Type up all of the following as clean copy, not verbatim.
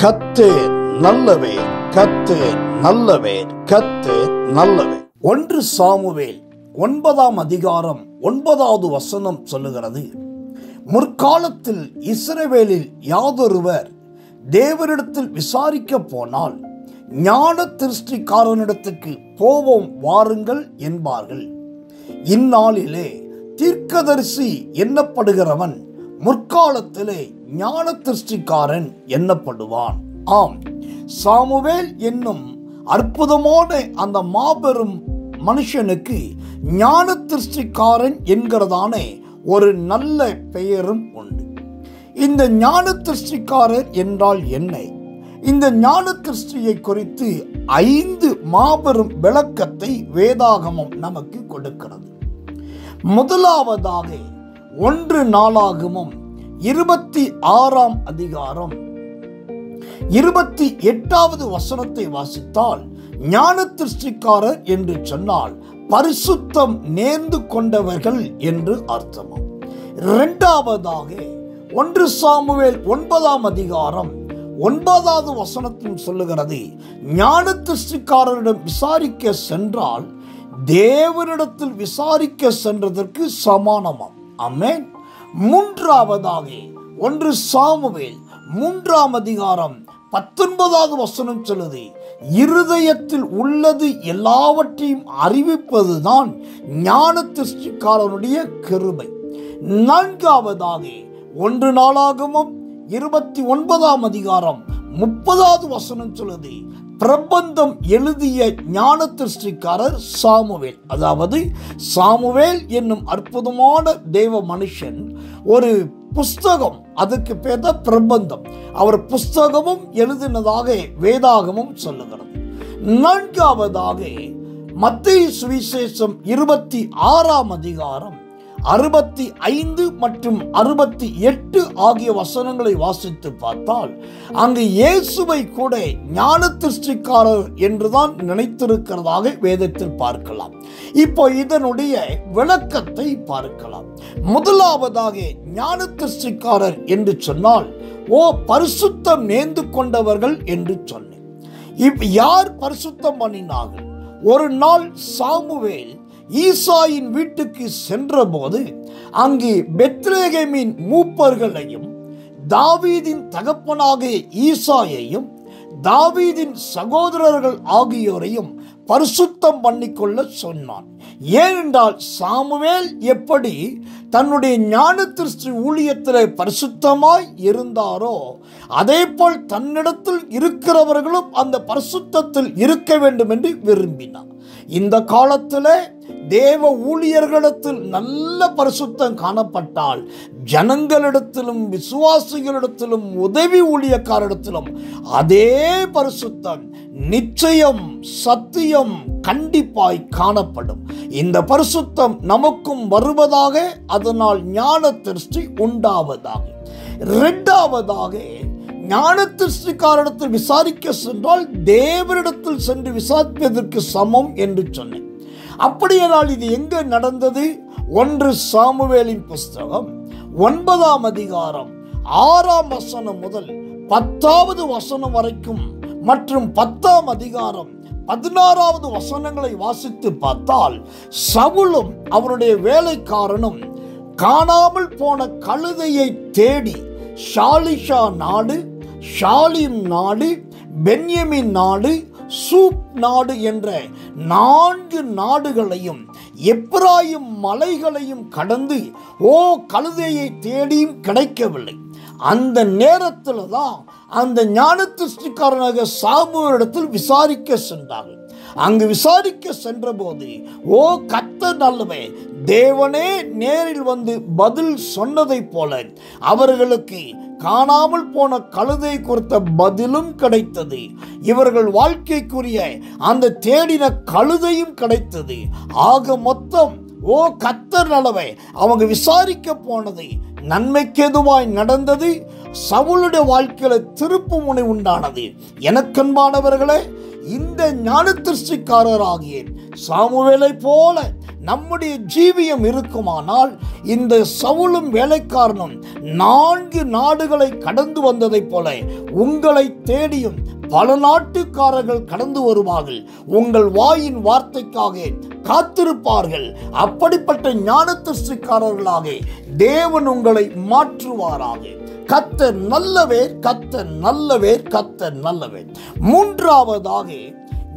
கர்த்தர் நல்லவர், கர்த்தர் நல்லவர், கர்த்தர் நல்லவர். 1 சாமுவேல் 9ஆம் அதிகாரம் 9வது வசனம் சொல்லுகிறது, முற்காலத்தில் இஸ்ரவேலில் யாதொருவர் தேவனிடத்தில் விசாரிக்க போனால் ஞான திருஷ்டிக்காரனிடத்துக்கு போவோம் வாருங்கள் என்பார்கள். இந்நாளிலே தீர்க்கதரிசி எண்ணப்படுகிறவன் முற்காலத்திலே ஞான திருஷ்டிக்காரன் எண்ணப்படுவான். ஆம், சாமுவேல் என்னும் அற்புதமான அந்த மாபெரும் மனுஷனுக்கு ஞான திருஷ்டிக்காரன் என்கிறதான ஒரு நல்ல பெயரும் உண்டு. இந்த ஞான திருஷ்டிக்காரர் என்றால் என்ன? இந்த ஞான திருஷ்டியை குறித்து 5 மாபெரும் விளக்கத்தை வேதாகமம் நமக்கு கொடுக்கிறது. முதலாவதாக 1 நாளாகமம் 26ஆம் அதிகாரம் 28வது வசனத்தை வாசித்தால், ஞான திருஷ்டிக்காரர் என்று சொன்னால் பரிசுத்தம் நேர்ந்து கொண்டவர்கள் என்று அர்த்தமாம். 2வதாக 1 சாமுவேல் 9ஆம் அதிகாரம் 9வது வசனத்தில் சொல்லுகிறது, ஞான திருஷ்டிக்காரரிடம் விசாரிக்க சென்றால் தேவனிடத்தில் விசாரிக்க சென்றதற்கு சமானமாம். ஆமென். 3வதாக 1 சாமுவேல் 3ஆம் அதிகாரம் 19வது வசனம் சொல்லுது, இருதயத்தில் உள்ளது எல்லாவற்றையும் அறிவிப்பதுதான் ஞான திருஷ்டிக்காரனுடைய கிருபை. 4வதாக 1 நாளாகமம் 29ஆம் அதிகாரம் 30வது வசனம் சொல்லுது, பிரபந்தம் எழுதிய ஞான திருஷ்டிக்காரர் சாமுவேல். அதாவது சாமுவேல் என்னும் அற்புதமான தேவ மனுஷன் ஒரு புஸ்தகம், அதுக்கு பேர் தான் பிரபந்தம். அவர் புஸ்தகமும் எழுதினதாக வேதாகமும் சொல்லுகிறது. 4வதாக மத்தேயு சுவிசேஷம் 26ஆம் அதிகாரம் 65 மற்றும் 68 ஆகிய வசனங்களை வாசித்து பார்த்தால், அங்கு இயேசுவை கூட ஞான திருஷ்டிக்காரர் என்றுதான் நினைத்திருக்கிறதாக வேதத்தில் பார்க்கலாம். இப்போ இதனுடைய விளக்கத்தை பார்க்கலாம். முதலாவதாக ஞான திருஷ்டிக்காரர் என்று சொன்னால் பரிசுத்தம் நேர்ந்து கொண்டவர்கள் என்று சொன்னேன். யார் பரிசுத்தம் பண்ணினார்கள்? ஒரு நாள் சாமுவேல் ஈசாயின் வீட்டுக்கு சென்றபோது அங்கே பெத்லெகேமின் மூப்பர்களையும் தாவீதின் தகப்பனாகிய ஈசாயையும் தாவீதின் சகோதரர்கள் ஆகியோரையும் பரிசுத்தம் பண்ணிக்கொள்ள சொன்னான். ஏனென்றால் சாமுவேல் எப்படி தன்னுடைய ஞான திருஷ்டி ஊழியத்தில் பரிசுத்தமாய் இருந்தாரோ, அதே போல் தன்னிடத்தில் இருக்கிறவர்களும் அந்த பரிசுத்தத்தில் இருக்க வேண்டும் என்று விரும்பினார். இந்த காலத்தில் தேவ ஊழியர்களிடத்தில் நல்ல பரிசுத்தம் காணப்பட்டால் ஜனங்களிடத்திலும் விசுவாசிகளிடத்திலும் உதவி ஊழியக்காரிடத்திலும் அதே பரிசுத்தம் நிச்சயம் சத்தியம் கண்டிப்பாய் காணப்படும். இந்த பரிசுத்தம் நமக்கும் வருவதாக, அதனால் ஞான திருஷ்டி உண்டாவதாக. 2வதாக ஞான திருஷ்டிக்காரிடத்தில் விசாரிக்க சென்றால் தேவனிடத்தில் சென்று விசாரிப்பதற்கு சமம் என்று சொன்னேன். அப்படியானால் இது எங்க நடந்தது? 1 சாமுவேலின் புஸ்தகம் 9ஆம் அதிகாரம் 6ஆம் வசனம் முதல் 10வது வசனம் வரைக்கும் மற்றும் 10ஆம் அதிகாரம் 16வது வசனங்களை வாசித்து பார்த்தால், சவுலும் அவருடைய வேலைக்காரனும் காணாமல் போன கழுதையை தேடி ஷாலிஷா நாடு, ஷாலிம் நாடு, பென்யமின் நாடு, சூப் நாடு என்ற 4 நாடுகளையும் எப்பிராயிம் மலைகளையும் கடந்து கழுதையை தேடியும் கிடைக்கவில்லை. அந்த நேரத்தில் தான் அந்த ஞான திருஷ்டிக்காரனாக சாமுவேலிடத்தில் விசாரிக்க சென்றார்கள். அங்கு விசாரிக்க சென்ற போது கர்த்தர் நல்லவர், தேவனே நேரில் வந்து பதில் சொன்னதை போல அவர்களுக்கு காணாமல் போன கழுதை குறித்த பதிலும் கிடைத்தது. இவர்கள் வாழ்க்கைக்குரிய அந்த தேடின கழுதையும் கிடைத்தது. ஆக மொத்தம் கர்த்தர் நல்லவர், அவங்க விசாரிக்க போனது நன்மைக்கு எதுவாய் நடந்தது. சவுலுடைய வாழ்க்கையில திருப்பு முனை உண்டானது. எனக்கன்பானவர்களே, இந்த ஞான திருஷ்டிக்காரராகிய சாமுவேலை போல நம்முடைய ஜீவியம் இருக்குமானால் இந்த சவுலும் வேலைக்காரனும் 4 நாடுகளை கடந்து வந்ததைப் போல உங்களை தேடியும் பல நாட்டுக்காரர்கள் கடந்து வருவார்கள். உங்கள் வாயின் வார்த்தைக்காக காத்திருப்பார்கள். அப்படிப்பட்ட ஞானதிருஷ்டிக்காரர்களாக தேவன் உங்களை மாற்றுவாராக. கர்த்தர் நல்லவர், கர்த்தர் நல்லவர், கர்த்தர் நல்லவர். மூன்றாவதாக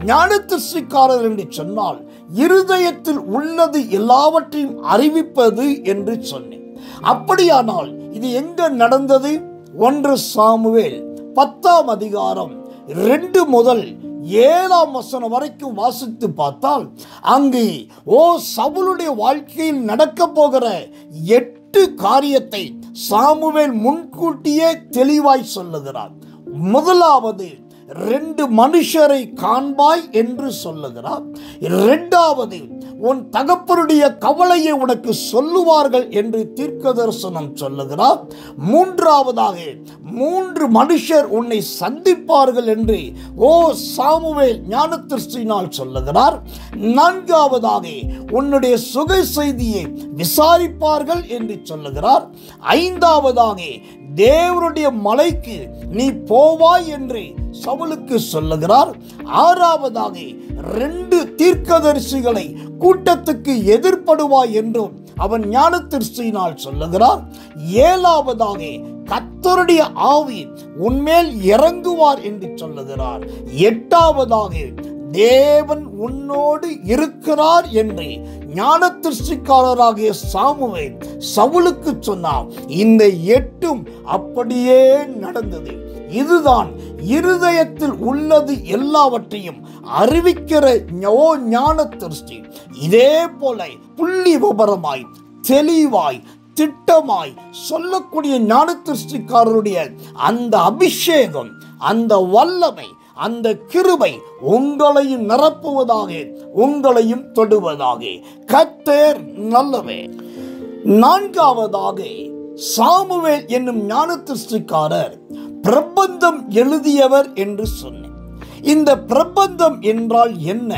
ஞானதிருஷ்டிக்காரர் என்று சொன்னால் இருதயத்தில் உள்ளது எல்லாவற்றையும் அறிவிப்பது என்று சொன்னேன். அப்படியானால் இது எங்க நடந்தது? 1 சாமுவேல் 10ஆம் அதிகாரம் 2 முதல் 7ஆம் வசனம் வரைக்கும் வாசித்து பார்த்தால் அங்கு சவுலுடைய வாழ்க்கையில் நடக்க போகிற 8 காரியத்தை சாமுவேல் முன்கூட்டியே தெளிவாய் சொல்லுகிறார். முதலாவது 2 மனுஷரை காண்பாய் என்று சொல்லுகிறார். 2வது உன் தகப்பனுடைய கவலையை உனக்கு சொல்லுவார்கள் என்று தீர்க்கதரிசனம் சொல்லுகிறார். 3வதாக 3 மனுஷர் உன்னை சந்திப்பார்கள் என்று சாமுவேல் ஞானதிருஷ்டியினால் சொல்லுகிறார். 4வதாக உன்னுடைய சுக செய்தியை விசாரிப்பார்கள் என்று சொல்லுகிறார். 5வதாக தேவனுடைய மலைக்கு நீ போவாய் என்று சவுலுக்கு சொல்லுகிறார். 6வதாக 2 தீர்க்கதரிசிகளை கூட்டத்துக்கு எதிர்ப்படுவாய் என்றும் அவன் ஞானதிருஷ்டியினால் சொல்லுகிறார். 7வதாக கர்த்தருடைய ஆவி உன்மேல் இறங்குவார் என்று சொல்லுகிறார். 8வதாக தேவன் உன்னோடு இருக்கிறார் என்று ஞானதிருஷ்டிக்காரராகிய சாமுவேல் சவுலுக்கு சொன்னார். இந்த 8ம் அப்படியே நடந்தது. இதுதான் இருதயத்தில் உள்ளது எல்லாவற்றையும் அறிவிக்கிற ஞானதிருஷ்டி. இதே போல புள்ளி விபரமாய் தெளிவாய் திட்டமாய் சொல்லக்கூடிய ஞானதிருஷ்டிக்காரருடைய அந்த அபிஷேகம், அந்த வல்லமை, அந்த கிருபை உங்களையும் நிரப்புவதாக, உங்களையும் தொடுவதாக. கர்த்தர் நல்லவர். 4வதாக சாமுவேல் என்னும் ஞானதிருஷ்டிக்காரர் பிரபந்தம் எழுதியவர் என்று சொன்னேன். இந்த பிரபந்தம் என்றால் என்ன?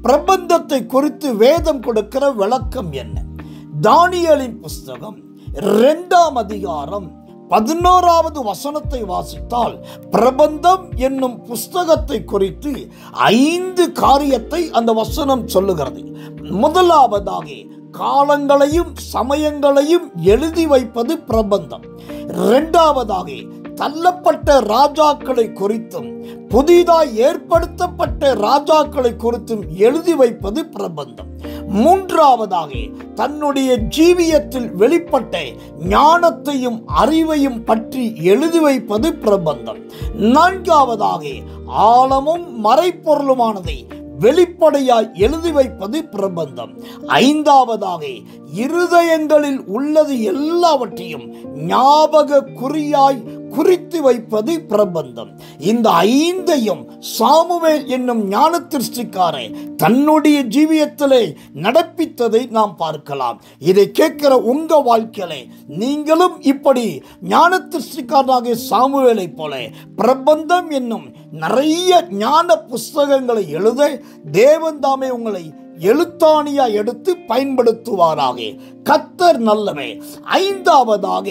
பிரபந்தத்தை குறித்து வேதம் கொடுக்கிற விளக்கம் என்ன? தானியேலின் புஸ்தகம் 2ஆம் அதிகாரம் 11வது வசனத்தை வாசித்தால் பிரபந்தம் என்னும் புஸ்தகத்தை குறித்து 5 காரியத்தை அந்த வசனம் சொல்லுகிறது. முதலாவதாக காலங்களையும் சமயங்களையும் எழுதி வைப்பது பிரபந்தம். 2வதாக தள்ளப்பட்ட ராஜாக்களை குறித்தும் புதிதாய் ஏற்படுத்தப்பட்ட ராஜாக்களை குறித்தும் எழுதி வைப்பது பிரபந்தம். 3வதாக தன்னுடைய ஜீவியத்தில் வெளிப்பட்ட ஞானத்தையும் அறிவையும் பற்றி எழுதி வைப்பது பிரபந்தம். 4வதாக ஆழமும் மறைப்பொருளுமானதை வெளிப்படையாய் எழுதி வைப்பது பிரபந்தம். 5வதாக இருதயங்களில் உள்ளது எல்லாவற்றையும் ஞாபக குறியாய் குறித்து வைப்பது பிரபந்தம். இந்த 5ஐயும் சாமுவேல் என்னும் ஞானதிருஷ்டிக்காரர் தன்னுடைய ஜீவியத்திலே நடப்பித்ததை நாம் பார்க்கலாம். இதை கேட்கிற உங்க வாழ்க்கையிலே நீங்களும் இப்படி ஞானதிருஷ்டிக்காரனாகிய சாமுவேலை போல பிரபந்தம் என்னும் நிறைய ஞான புஸ்தகங்களை எழுத தேவன் தாமே உங்களை எழுத்தாணியா எடுத்து பயன்படுத்துவாராக. கர்த்தர் நல்லவர். 5வதாக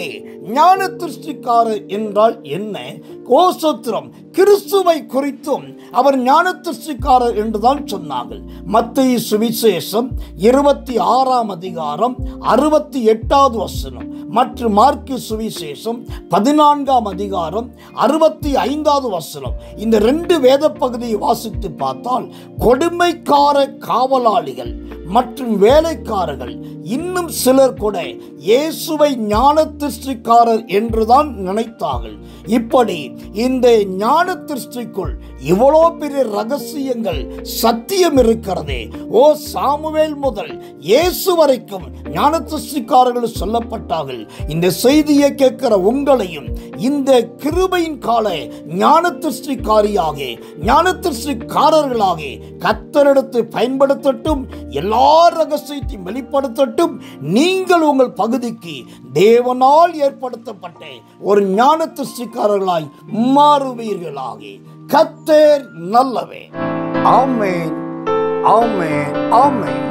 ஞானதிருஷ்டிக்காரர் என்றால் என்ன? கோசத்திரம் கிறிஸ்துவை குறித்தும் அவர் ஞானதிருஷ்டிக்காரர் என்றுதான் சொன்னார்கள். மத்தேயு சுவிசேஷம் 26ஆம் அதிகாரம் 68வது வசனம் மற்றும் மார்க்கு சுவிசேஷம் 14ஆம் அதிகாரம் 65வது வசனம். இந்த 2 வேத பகுதியை வாசித்து பார்த்தால் கொடுமைக்கார காவலாளிகள் மற்றும் வேலைக்காரர்கள் இன்னும் சிலர் கூட இயேசுவை ஞானதிருஷ்டிக்காரர் என்றுதான் நினைத்தார்கள். இப்படி இந்த ஞானதிருஷ்டிக்குள் இவ்வளோ பெரிய ரகசியங்கள் சத்தியம் இருக்கிறதே. சாமுவேல் முதல் இயேசு வரைக்கும் ஞானதிருஷ்டிக்காரர்கள் சொல்லப்பட்டார்கள். இந்த செய்தியை கேட்கிற உங்களையும் இந்த கிருபையின் கால ஞானதிருஷ்டிக்காரியாக ஞானதிருஷ்டிக்காரர்களாக கர்த்தரிடத்தை பயன்படுத்தட்டும். எல்லா ரகசியத்தையும் வெளிப்படுத்தட்டும். நீங்கள் உங்கள் பகுதிக்கு தேவனால் ஏற்படுத்தப்பட்ட ஒரு ஞானதிருஷ்டிக்காரர்களாய் மாறுவீர்களாக. கர்த்தர் நல்லவர். ஆமென், ஆமென், ஆமென்.